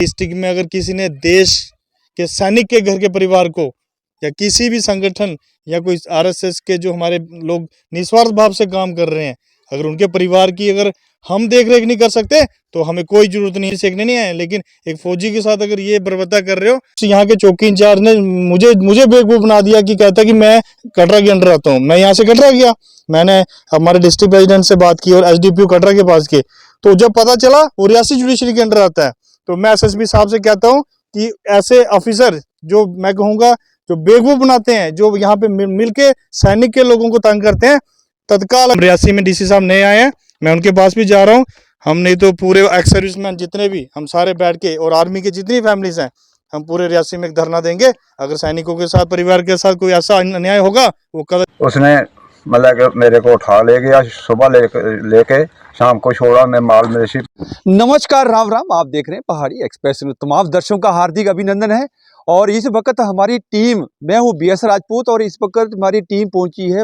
District में अगर किसी ने देश के सैनिक के घर के परिवार को या किसी भी संगठन या कोई आरएसएस के जो हमारे लोग निस्वार्थ भाव से काम कर रहे हैं, अगर उनके परिवार की अगर हम देख रेख नहीं कर सकते तो हमें कोई जरूरत नहीं सीखने नहीं आए। लेकिन एक फौजी के साथ अगर ये बर्बरता कर रहे हो, तो यहाँ के चौकी इंचार्ज ने मुझे बेवकूफ बना दिया कि कहता कि मैं कटरा के अंडर आता हूँ। मैं यहाँ से कटरा गया, मैंने हमारे डिस्ट्रिक्ट प्रेसिडेंट से बात की और एसडीपीओ कटरा के पास के, तो जब पता चला वो रियासी जुडिशरी के अंडर आता है। तो मैं एसएसपी साहब से कहता हूँ कि ऐसे ऑफिसर जो मैं कहूँगा जो बेवकूफ बनाते हैं, जो यहाँ पे मिलके सैनिक के लोगों को तंग करते हैं, तत्काल रियासी में डीसी साहब नए आए हैं, मैं उनके पास भी जा रहा हूँ। हम नहीं तो पूरे एक्स सर्विसमैन जितने भी हम सारे बैठ के और आर्मी की जितनी फैमिलीज हैं, हम पूरे रियासी में एक धरना देंगे। अगर सैनिकों के साथ परिवार के साथ कोई ऐसा अन्याय होगा वो कदम उसने मतलब कि मेरे को उठा ले गया, सुबह लेके शाम को छोड़ा, मैं माल मवेशी। नमस्कार, राम राम। आप देख रहे हैं पहाड़ी एक्सप्रेस। तमाम दर्शकों का हार्दिक अभिनंदन है। और इस वक्त हमारी टीम, मैं हूं बीएस राजपूत, और इस वक्त हमारी टीम पहुंची है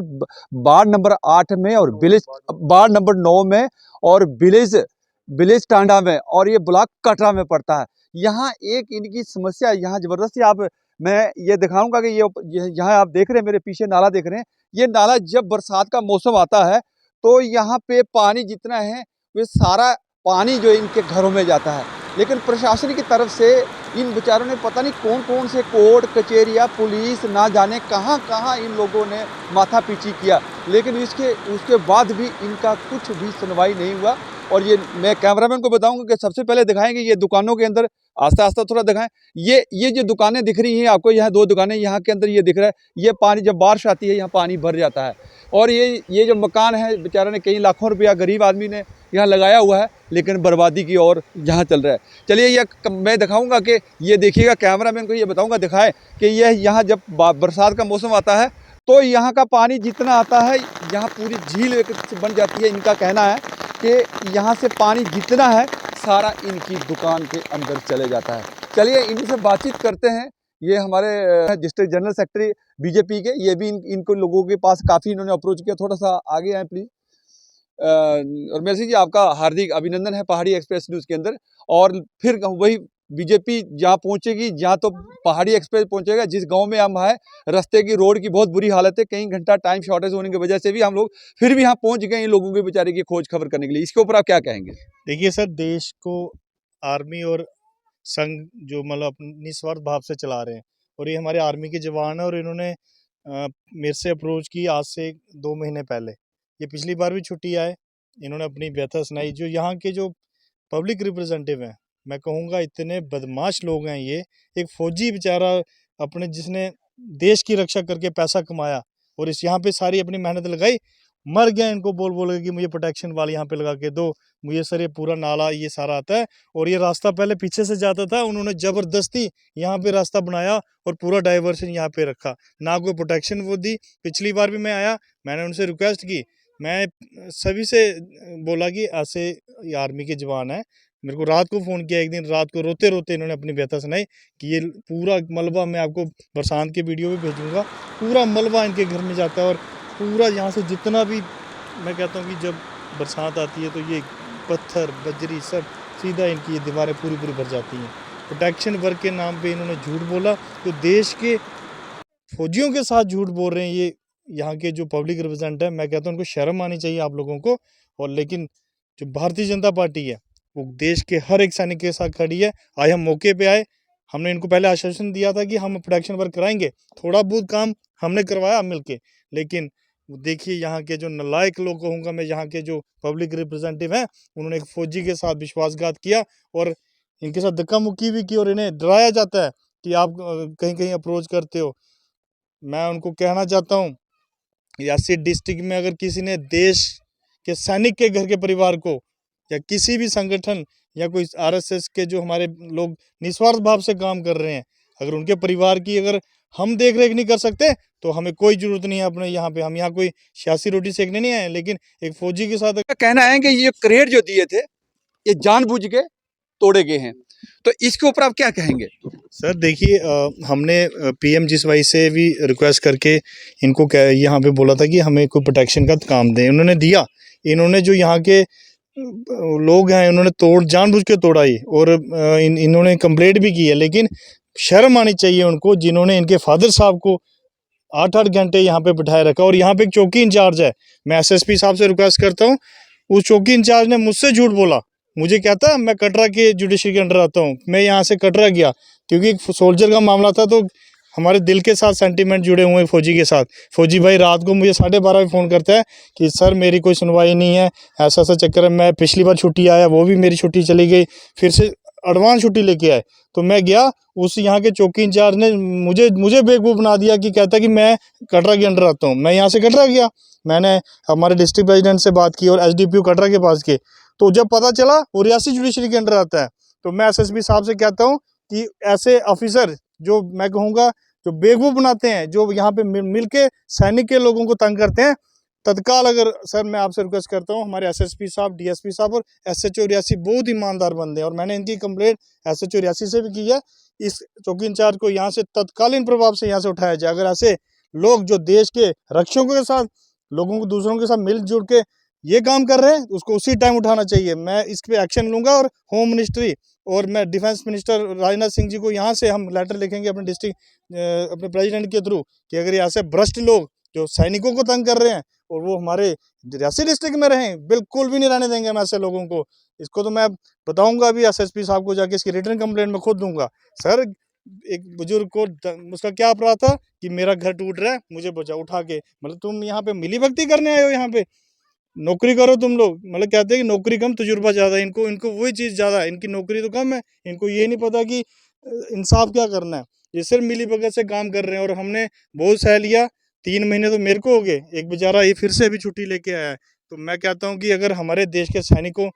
वार्ड नंबर 8 में और वार्ड नंबर 9 में और विलेज टांडा में, और ये ब्लॉक कटरा में पड़ता है। यहाँ एक इनकी समस्या यहाँ जबरदस्ती मैं ये दिखाऊंगा कि ये यहाँ आप देख रहे हैं, मेरे पीछे नाला देख रहे हैं। ये नाला जब बरसात का मौसम आता है तो यहाँ पे पानी जितना है वे सारा पानी जो इनके घरों में जाता है। लेकिन प्रशासन की तरफ से इन बेचारों ने पता नहीं कौन कौन से कोर्ट कचहरिया पुलिस ना जाने कहाँ कहाँ इन लोगों ने माथा पीछी किया, लेकिन उसके बाद भी इनका कुछ भी सुनवाई नहीं हुआ। और ये मैं कैमरामैन को बताऊंगा कि सबसे पहले दिखाएंगे ये दुकानों के अंदर, आस्ता आस्ता थोड़ा दिखाएं। ये जो दुकानें दिख रही हैं आपको, यहाँ 2 दुकानें यहाँ के अंदर ये दिख रहा है। ये पानी जब बारिश आती है यहाँ पानी भर जाता है। और ये जो मकान है बेचारे ने कई लाखों रुपया गरीब आदमी ने यहाँ लगाया हुआ है, लेकिन बर्बादी की ओर यहाँ चल रहा है। चलिए ये मैं दिखाऊंगा कि ये देखिएगा, कैमरामैन को ये बताऊंगा दिखाएं कि यह यहाँ जब बरसात का मौसम आता है तो यहाँ का पानी जितना आता है यहाँ पूरी झील बन जाती है। इनका कहना है कि यहाँ से पानी जितना है सारा इनकी दुकान के अंदर चले जाता है। चलिए इनसे बातचीत करते हैं। ये हमारे डिस्ट्रिक्ट जनरल सेक्रेटरी बीजेपी के, ये भी इनको लोगों के पास काफ़ी इन्होंने अप्रोच किया। थोड़ा सा आगे आए प्लीज़। और मेरे जी आपका हार्दिक अभिनंदन है पहाड़ी एक्सप्रेस न्यूज़ के अंदर। और फिर वही बीजेपी जहाँ पहुँचेगी, जहाँ तो पहाड़ी एक्सप्रेस पहुँचेगा। जिस गांव में हम हैं, रास्ते की रोड की बहुत बुरी हालत है, कई घंटा टाइम शॉर्टेज होने की वजह से भी हम लोग फिर भी यहाँ पहुँच गए इन लोगों के बेचारे की खोज खबर करने के लिए। इसके ऊपर आप क्या कहेंगे? देखिए सर, देश को आर्मी और संघ जो मतलब निस्वार्थ भाव से चला रहे हैं, और ये हमारे आर्मी के जवान है, और इन्होंने मेरे से अप्रोच की आज से 2 महीने पहले। ये पिछली बार भी छुट्टी आए, इन्होंने अपनी व्यथा सुनाई। जो यहाँ के जो पब्लिक रिप्रेजेंटेटिव हैं, मैं कहूँगा इतने बदमाश लोग हैं। ये एक फौजी बेचारा अपने जिसने देश की रक्षा करके पैसा कमाया और इस यहाँ पे सारी अपनी मेहनत लगाई, मर गया। इनको बोल के कि मुझे प्रोटेक्शन वाल यहाँ पे लगा के दो, मुझे सर ये पूरा नाला ये सारा आता है। और ये रास्ता पहले पीछे से जाता था, उन्होंने ज़बरदस्ती यहाँ पे रास्ता बनाया और पूरा डाइवर्शन यहाँ पे रखा, ना कोई प्रोटेक्शन वो दी। पिछली बार भी मैं आया, मैंने उनसे रिक्वेस्ट की, मैं सभी से बोला कि ऐसे ये आर्मी के जवान हैं। मेरे को रात को फ़ोन किया, एक दिन रात को रोते रोते इन्होंने अपनी व्यथा सुनाई कि ये पूरा मलबा, मैं आपको बरसात के वीडियो भी भेजूँगा, पूरा मलबा इनके घर में जाता है। और पूरा यहाँ से जितना भी, मैं कहता हूँ कि जब बरसात आती है तो ये पत्थर बजरी सब सीधा इनकी ये दीवारें पूरी भर जाती हैं। प्रोटेक्शन वर्क के नाम पे इन्होंने झूठ बोला, तो देश के फौजियों के साथ झूठ बोल रहे हैं ये यहाँ के जो पब्लिक रिप्रेजेंटेटिव है। मैं कहता हूँ उनको शर्म आनी चाहिए आप लोगों को। और लेकिन जो भारतीय जनता पार्टी है वो देश के हर एक सैनिक के साथ खड़ी है। आज हम मौके पे आए, हमने इनको पहले आश्वासन दिया था कि हम प्रोटेक्शन वर्क कराएंगे, थोड़ा बहुत काम हमने करवाया मिलके। लेकिन देखिए यहाँ के जो नालायक लोग कहूँगा मैं, यहाँ के जो पब्लिक रिप्रेजेंटेटिव हैं, उन्होंने एक फौजी के साथ विश्वासघात किया और इनके साथ धक्का मुक्की भी की, और इन्हें डराया जाता है कि आप कहीं कहीं अप्रोच करते हो। मैं उनको कहना चाहता हूँ, रियासी डिस्ट्रिक्ट में अगर किसी ने देश के सैनिक के घर के परिवार को या किसी भी संगठन या कोई आरएसएस के जो हमारे लोग निस्वार्थ भाव से काम कर रहे हैं, अगर उनके परिवार की अगर हम देख रेख नहीं कर सकते तो हमें कोई जरूरत नहीं है अपने यहाँ पे। हम यहाँ कोई 86 रोटी सेकने नहीं आए। लेकिन एक फौजी के साथ कहना है कि ये क्रेड जो दिए थे ये जानबूझ के तोड़े गए हैं, तो इसके ऊपर आप क्या कहेंगे? सर देखिए, हमने पीएम जिसवाई से भी रिक्वेस्ट करके इनको यहाँ पे बोला था कि हमें कोई प्रोटेक्शन का काम दें, उन्होंने दिया। इन्होंने जो यहाँ के लोग हैं, इन्होंने जानबूझ के तोड़ा ही, और इन्होंने कंप्लेंट भी की है, लेकिन शर्म आनी चाहिए उनको जिन्होंने इनके फादर साहब को 8-8 घंटे यहाँ पे बिठाए रखा। और यहाँ पे एक चौकी इंचार्ज है, मैं एसएसपी साहब से रिक्वेस्ट करता हूँ, उस चौकी इंचार्ज ने मुझसे झूठ बोला, मुझे कहता मैं कटरा के जुडिशरी के अंडर आता हूँ, मैं यहाँ से कटरा गया क्योंकि एक सोल्जर का मामला था, तो हमारे दिल के साथ सेंटीमेंट जुड़े हुए हैं फौजी के साथ। फौजी भाई रात को मुझे 12:30 बजे फ़ोन करता है कि सर मेरी कोई सुनवाई नहीं है, ऐसा ऐसा चक्कर है, मैं पिछली बार छुट्टी आया वो भी मेरी छुट्टी चली गई, फिर से एडवांस छुट्टी लेके आए। तो मैं गया, उस यहाँ के चौकी इंचार्ज ने मुझे बेवकूफ़ बना दिया कि कहता कि मैं कटरा के अंडर आता हूँ। मैं यहाँ से कटरा गया, मैंने हमारे डिस्ट्रिक्ट प्रेसिडेंट से बात की और एसडीपीओ कटरा के पास के, तो जब पता चला वो रियासी जुडिशरी के अंडर आता है। तो मैं एसएसपी साहब से कहता हूँ कि ऐसे ऑफिसर जो मैं कहूँगा जो बेवकूफ़ बनाते हैं, जो यहाँ पे मिल के सैनिक के लोगों को तंग करते हैं, तत्काल अगर सर मैं आपसे रिक्वेस्ट करता हूँ, हमारे एसएसपी साहब, डीएसपी साहब और एसएचओ रियासी बहुत ईमानदार बंदे हैं, और मैंने इनकी कंप्लेंट एसएचओ रियासी से भी की है, इस चौकी इंचार्ज को यहाँ से तत्कालीन प्रभाव से यहाँ से उठाया जाए। अगर ऐसे लोग जो देश के रक्षकों के साथ, लोगों को दूसरों के साथ मिलजुल के ये काम कर रहे हैं, उसको उसी टाइम उठाना चाहिए। मैं इस पे एक्शन लूंगा, और होम मिनिस्ट्री और मैं डिफेंस मिनिस्टर राजनाथ सिंह जी को यहाँ से हम लेटर लिखेंगे अपने डिस्ट्रिक्ट अपने प्रेसिडेंट के थ्रू कि अगर ऐसे भ्रष्ट लोग जो सैनिकों को तंग कर रहे हैं और वो हमारे रियासी डिस्ट्रिक्ट में रहें, बिल्कुल भी नहीं रहने देंगे हम ऐसे लोगों को। इसको तो मैं बताऊंगा भी एसएसपी साहब को जाके, इसकी रिटर्न कंप्लेंट मैं खुद दूंगा। सर एक बुजुर्ग को उसका क्या अपराध था कि मेरा घर टूट रहा है, मुझे बचा उठा के, मतलब तुम यहाँ पे मिली भक्ति करने आए हो, यहाँ पे नौकरी करो तुम लोग। मतलब कहते हैं कि नौकरी कम तजुर्बा ज़्यादा, इनको वही चीज़ ज़्यादा है, इनकी नौकरी तो कम है, इनको ये नहीं पता कि इंसाफ क्या करना है, ये सिर्फ मिली भगत से काम कर रहे हैं। और हमने बहुत सह लिया, 3 महीने तो मेरे को हो गए, एक बेचारा ये फिर से भी छुट्टी लेके आया है। तो मैं कहता हूँ कि अगर हमारे देश के सैनिकों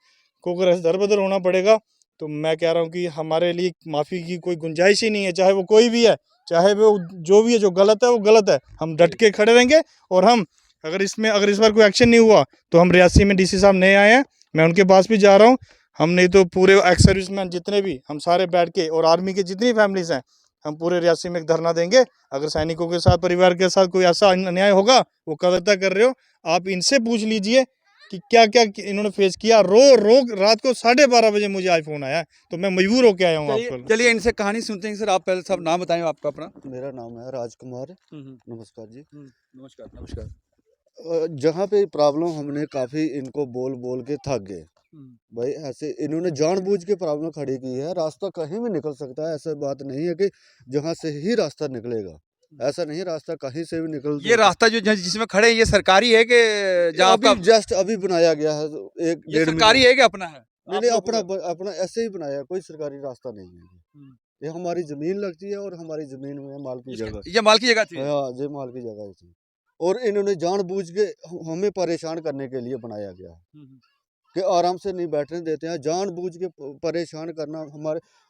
को अगर दर बदर होना पड़ेगा, तो मैं कह रहा हूँ कि हमारे लिए माफ़ी की कोई गुंजाइश ही नहीं है, चाहे वो कोई भी है, चाहे वो जो भी है, जो गलत है वो गलत है, हम डट के खड़े रहेंगे। और हम अगर इस बार कोई एक्शन नहीं हुआ, तो हम रियासी में डीसी साहब नए आए हैं, मैं उनके पास भी जा रहा हूँ, हम नहीं तो पूरे एक्स सर्विसमैन जितने भी हम सारे बैठ के, और आर्मी की जितनी फैमिलीज हैं, हम पूरे रियासी में एक धरना देंगे। अगर सैनिकों के साथ, परिवार के साथ कोई ऐसा अन्याय होगा, वो कदरता कर रहे हो, आप इनसे पूछ लीजिए कि क्या क्या इन्होंने फेस किया। रात को 12:30 बजे मुझे आज फोन आया, तो मैं मजबूर होकर आया हूँ आपको। चलिए इनसे कहानी सुनते हैं। सर आप पहले सब नाम बताएं आपका अपना। मेरा नाम है राजकुमार। नमस्कार जी। नमस्कार नमस्कार। जहाँ पे प्रॉब्लम हमने काफ़ी इनको बोल बोल के थक गए भाई। ऐसे इन्होंने जानबूझ के प्रॉब्लम खड़ी की है। रास्ता कहीं भी निकल सकता है, ऐसा बात नहीं है कि जहाँ से ही रास्ता निकलेगा, ऐसा नहीं, रास्ता कहीं से भी निकल। ये रास्ता जो जिसमें खड़े हैं, ये सरकारी है कि जहाँ अभी आपका जस्ट अभी बनाया गया है, एक ये 1.5 सरकारी है कि अपना है? नहीं नहीं, अपना अपना ऐसे ही बनाया, कोई सरकारी रास्ता नहीं है। ये हमारी जमीन लगती है और हमारी जमीन में माल की जगह, ये माल की जगह थी। हाँ ये माल की जगह थी, और इन्होंने जानबूझ के हमें परेशान करने के लिए बनाया गया है कि आराम से नहीं बैठने देते हैं। जानबूझ के परेशान करना।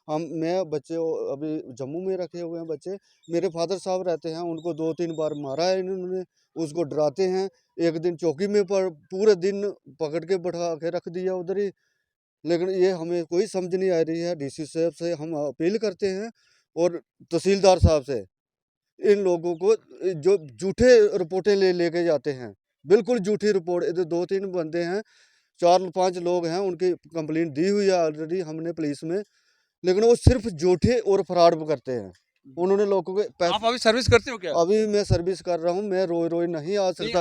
मैं बच्चे अभी जम्मू में रखे हुए हैं बच्चे, मेरे फादर साहब रहते हैं, उनको 2-3 बार मारा है इन्होंने, उसको डराते हैं। एक दिन चौकी में पूरे दिन पकड़ के बैठा के रख दिया उधर ही। लेकिन ये हमें कोई समझ नहीं आ रही है। डीसी साहब से हम अपील करते हैं और तहसीलदार साहब से, इन लोगों को जो झूठे रिपोर्टें लेके जाते हैं, बिल्कुल झूठी रिपोर्ट। इधर 2-3 बंदे हैं, 4-5 लोग हैं, उनकी कंप्लेंट दी हुई है ऑलरेडी हमने पुलिस में, लेकिन वो सिर्फ झूठे और फ्रॉड करते हैं। उन्होंने लोगों के आप अभी सर्विस करते हो क्या? अभी मैं सर्विस कर रहा हूँ, मैं रोज नहीं आ सकता।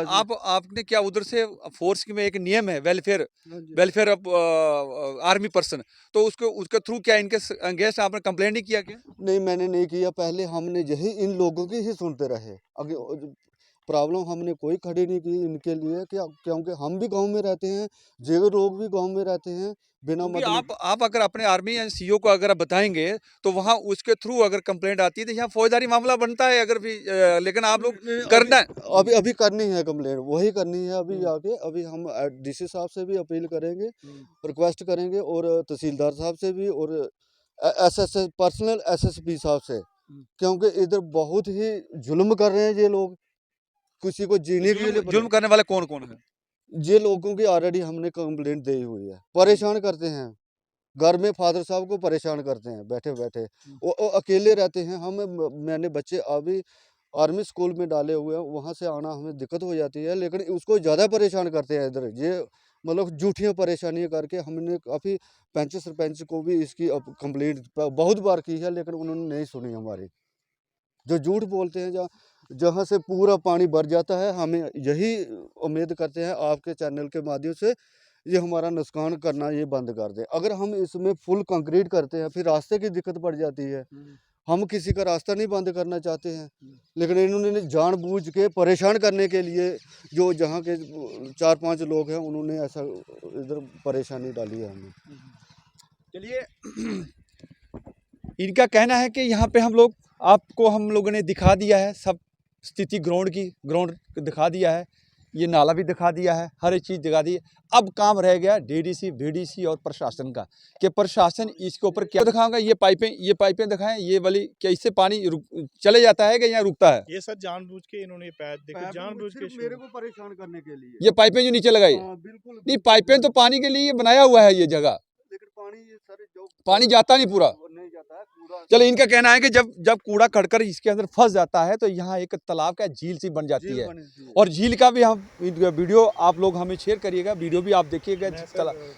आपने क्या उधर से फोर्स में एक नियम है वेलफेयर ऑफ आर्मी पर्सन, तो उसके थ्रू क्या इनके अगेंस्ट आपने कंप्लेंट नहीं किया क्या? नहीं, मैंने नहीं किया। पहले हमने यही इन लोगों की ही सुनते रहे। प्रॉब्लम हमने कोई खड़ी नहीं की इनके लिए, क्योंकि हम भी गांव में रहते हैं, जो लोग भी गांव में रहते हैं बिना मतलब। आप अगर अपने आर्मी या सीओ को अगर बताएंगे, तो वहाँ उसके थ्रू अगर कंप्लेंट आती है तो यहाँ फौजदारी मामला बनता है अगर भी, लेकिन आप लोग करना है। अभी करनी है कंप्लेंट, वही करनी है अभी आके। अभी हम डीसी साहब से भी अपील करेंगे, रिक्वेस्ट करेंगे, और तहसीलदार साहब से भी, और पर्सनल एसएसपी साहब से, क्योंकि इधर बहुत ही जुल्म कर रहे हैं ये लोग, किसी को जीने के लिए। जुल्म करने वाले कौन कौन है? ये लोगों की ऑलरेडी हमने कंप्लेंट दी हुई है। परेशान करते हैं, घर में फादर साहब को परेशान करते हैं बैठे बैठे। वो अकेले रहते हैं। मैंने बच्चे अभी आर्मी स्कूल में डाले हुए हैं, वहाँ से आना हमें दिक्कत हो जाती है, लेकिन उसको ज़्यादा परेशान करते हैं इधर। ये मतलब झूठियाँ परेशानियाँ करके हमने काफ़ी पंच सरपंच को भी इसकी कंप्लेंट बहुत बार की है, लेकिन उन्होंने नहीं सुनी हमारी। जो झूठ बोलते हैं, जहाँ से पूरा पानी भर जाता है, हमें यही उम्मीद करते हैं आपके चैनल के माध्यम से ये हमारा नुकसान करना ये बंद कर दें। अगर हम इसमें फुल कंक्रीट करते हैं फिर रास्ते की दिक्कत पड़ जाती है। हम किसी का रास्ता नहीं बंद करना चाहते हैं, लेकिन इन्होंने जानबूझ के परेशान करने के लिए जो जहाँ के 4-5 लोग हैं उन्होंने ऐसा इधर परेशानी डाली है हमें। चलिए, इनका कहना है कि यहाँ पे हम लोगों ने दिखा दिया है सब स्थिति, ग्राउंड दिखा दिया है, ये नाला भी दिखा दिया है, हर एक चीज़ दिखा दी है। अब काम रह गया डीडीसी, बीडीसी और प्रशासन का, कि प्रशासन इसके ऊपर क्या दिखाएगा। ये पाइपें दिखाएं, ये वाली क्या इससे पानी चले जाता है कि यहाँ रुकता है? ये सर जानबूझ के इन्होंने पैच देखो, जानबूझ के मेरे को परेशान करने के लिए ये पाइपें जो नीचे लगाई, बिल्कुल नहीं पाइपें तो पानी के लिए बनाया हुआ है ये जगह, लेकिन पानी जाता नहीं पूरा। नहीं जाता है पूरा। चलो, इनका कहना है कि जब कूड़ा कड़कर इसके अंदर फंस जाता है तो यहाँ एक तालाब का झील सी बन जाती है, और झील का भी हम वीडियो आप लोग हमें शेयर करिएगा, वीडियो भी आप देखिएगा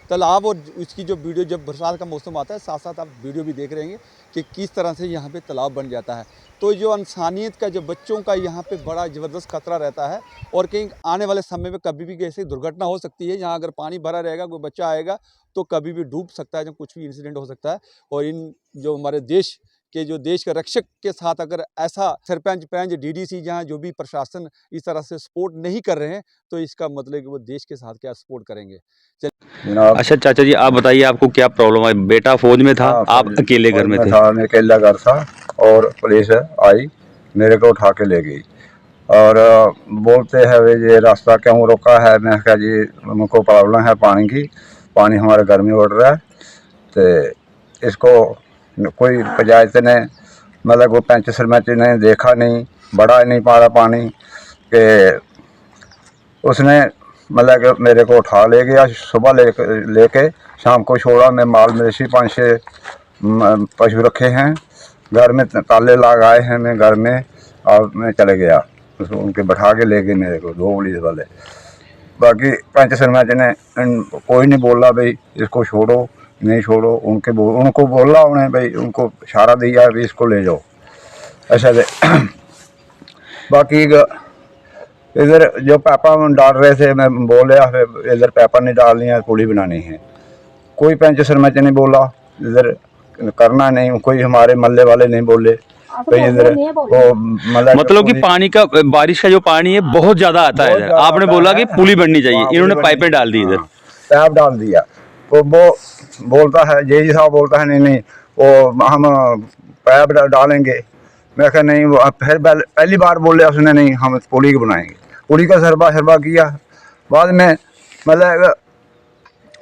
तालाब और इसकी जो वीडियो, जब बरसात का मौसम आता है साथ साथ आप वीडियो भी देख रहेंगे कि किस तरह से यहाँ पे तालाब बन जाता है। तो जो इंसानियत का, जो बच्चों का यहाँ पे बड़ा ज़बरदस्त खतरा रहता है, और कहीं आने वाले समय में कभी भी ऐसी दुर्घटना हो सकती है। यहाँ अगर पानी भरा रहेगा, कोई बच्चा आएगा तो कभी भी डूब सकता है, जब कुछ भी इंसिडेंट हो सकता है। और इन जो हमारे देश के रक्षक के साथ अगर ऐसा सरपंच पंच डीडीसी जहाँ जो भी प्रशासन इस तरह से सपोर्ट नहीं कर रहे हैं, तो इसका मतलब कि वो देश के साथ क्या सपोर्ट करेंगे। अच्छा चाचा जी, आप बताइए आपको क्या प्रॉब्लम है? बेटा फौज में था, आप अकेले घर में थे? मैं अकेला घर था और पुलिस आई, मेरे को उठा के ले गई और बोलते हैं वे ये रास्ता क्यों रोका है। मैं कहा जी हमको प्रॉब्लम है पानी की, पानी हमारे घर में उड़ रहा है, तो इसको कोई पंचायत ने, मतलब वो पंच सरपंच ने देखा नहीं, बढ़ा नहीं पा रहा पानी के, उसने मतलब कि मेरे को उठा ले गया, सुबह लेके शाम को छोड़ा। मैं माल मवेशी 5-6 पशु रखे हैं, घर में ताले लगाए हैं मैं घर में, और मैं चले गया, उसको उनके बैठा के ले गए मेरे को 2 पुलिस वाले। बाकी पंच सरपंच ने कोई नहीं बोला भाई इसको छोड़ो, नहीं छोड़ो, उनको बोला उन्हें भाई, उनको इशारा दिया भाई इसको ले जाओ ऐसा दे। बाकी इधर जो पापा डाल रहे थे, मैं बोले फिर इधर पापा नहीं डालनी है, पुली बनानी है। कोई पंच सरपंच नहीं बोला, इधर करना नहीं, कोई हमारे मल्ले वाले नहीं बोले भाई इधर वो मतलब कि पानी का, बारिश का जो पानी है बहुत ज्यादा आता है इधर। आपने बोला कि पुली बननी चाहिए, इन्होंने पाइपें डाल दी इधर, पैप डाल दिया। तो वो बोलता है, जेई साहब बोलता है नहीं वो हम पैप डालेंगे। मैं कहा नहीं, वो फिर पहली बार बोले उसने नहीं, हम पुली को बनाएंगे। पुली का सरबा किया, बाद में मतलब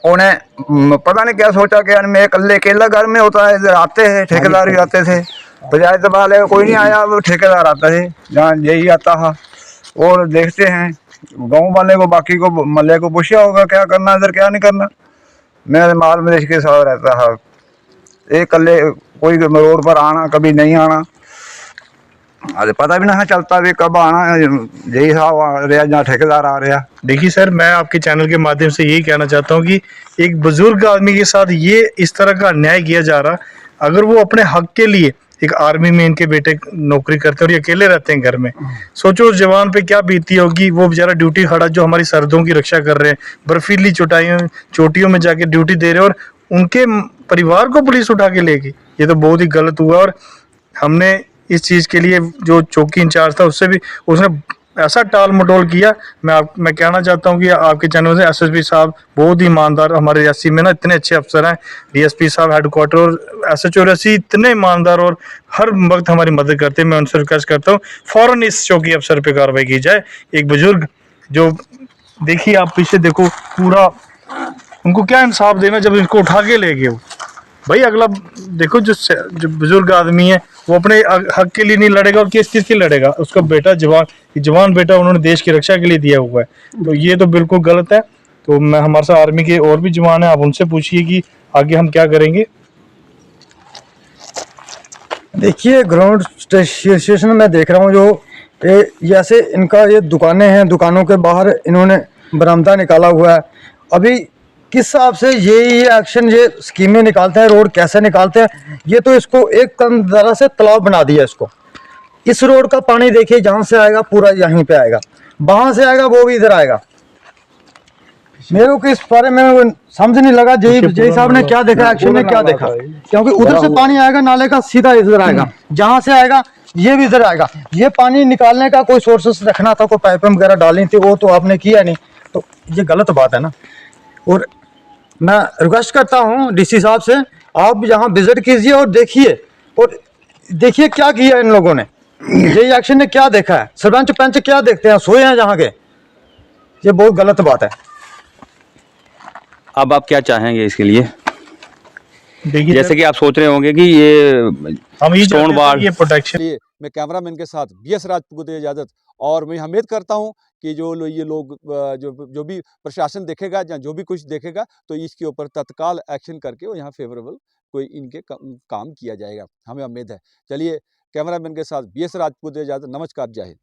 उन्हें पता नहीं क्या सोचा कि मैं अकेला घर में होता है, इधर आते हैं ठेकेदार भी आते थे, पंचायत वाले कोई नहीं आया, वो ठेकेदार आता है जहाँ यही आता है, और देखते हैं गांव वाले को, बाकी को मल्ले को पूछा होगा क्या करना इधर क्या नहीं करना। मैं माल मवेशी के साथ रहता है, एक कल्ले कोई रोड पर आना कभी नहीं आना, अरे पता भी ना चलता भी कब आना, यही साहब आ रहा जहाँ ठेकेदार आ रहा। देखिए सर, मैं आपके चैनल के माध्यम से यही कहना चाहता हूँ कि एक बुजुर्ग आदमी के साथ ये इस तरह का अन्याय किया जा रहा। अगर वो अपने हक के लिए, एक आर्मी में इनके बेटे नौकरी करते हैं और ये अकेले रहते हैं घर में, सोचो उस जवान पे क्या बीती होगी। वो बेचारा ड्यूटी खड़ा, जो हमारी सरहदों की रक्षा कर रहे हैं, बर्फीली चोटियों में जाके ड्यूटी दे रहे हैं, और उनके परिवार को पुलिस उठा के ले गई। ये तो बहुत ही गलत हुआ। और हमने इस चीज़ के लिए जो चौकी इंचार्ज था उससे भी, उसने ऐसा टाल मटोल किया। मैं कहना चाहता हूँ कि आपके चैनल से एसएसपी साहब बहुत ही ईमानदार, हमारे रियासी में ना इतने अच्छे अफसर हैं, डीएसपी साहब हेडक्वार्टर और एसएचओ रियासी इतने ईमानदार और हर वक्त हमारी मदद करते हैं। मैं उनसे रिक्वेस्ट करता हूँ फ़ौरन इस चौकी अफसर पे कार्रवाई की जाए। एक बुजुर्ग जो, देखिए आप पीछे देखो पूरा, उनको क्या इंसाफ देना जब इनको उठा के ले गए भाई। अगला देखो, जो बुजुर्ग आदमी है वो अपने हक के लिए नहीं लड़ेगा, और किस चीज़ के लड़ेगा? उसका बेटा जवान बेटा उन्होंने देश की रक्षा के लिए दिया हुआ है, तो ये तो बिल्कुल गलत है। तो मैं, हमारे साथ आर्मी के और भी जवान हैं, आप उनसे पूछिए कि आगे हम क्या करेंगे। देखिए ग्राउंड स्टेशन में देख रहा हूँ, जो जैसे इनका ये दुकानें हैं, दुकानों के बाहर इन्होंने बरामदा निकाला हुआ है, अभी किस हिसाब से ये एक्शन, ये स्कीमें निकालते हैं, रोड कैसे निकालते हैं, ये तो इसको एक तरह से तालाब बना दिया इसको। इस रोड का पानी देखिए, जहां से आएगा पूरा यहीं पे आएगा, वहां से आएगा वो भी इधर आएगा। मेरे को इस बारे में समझ नहीं लगा जय साहब ने क्या देखा, एक्शन में क्या देखा, क्योंकि उधर से पानी आएगा नाले का, सीधा इधर आएगा, जहां से आएगा ये भी इधर आएगा। ये पानी निकालने का कोई सोर्सेस रखना था, कोई पाइप वगैरह डालनी थी, वो तो आपने किया नहीं, तो ये गलत बात है ना। और मैं रिक्वेस्ट करता हूँ डीसी साहब से, आप यहाँ विजिट कीजिए और देखिए क्या किया इन लोगों ने, ये एक्शन ने क्या देखा है, सरपंच पंच क्या देखते हैं, सोए हैं जहाँ के। ये बहुत गलत बात है। अब आप क्या चाहेंगे इसके लिए? देखिए जैसे कि आप सोच रहे होंगे कि ये हम ये स्टोन चाहते थे वाल, कि ये प्रोटेक्शन। चलिए, मैं कैमरामैन के साथ बीएस राजपूत को दे इजाजत, और मैं उम्मीद करता हूं कि ये लोग जो भी प्रशासन देखेगा या जो भी कुछ देखेगा, तो इसके ऊपर तत्काल एक्शन करके वो यहाँ फेवरेबल कोई इनके काम किया जाएगा, हमें उम्मीद है। चलिए, कैमरामैन के साथ बीएस राजपूत को दे इजाजत। नमस्कार, जय हिंद।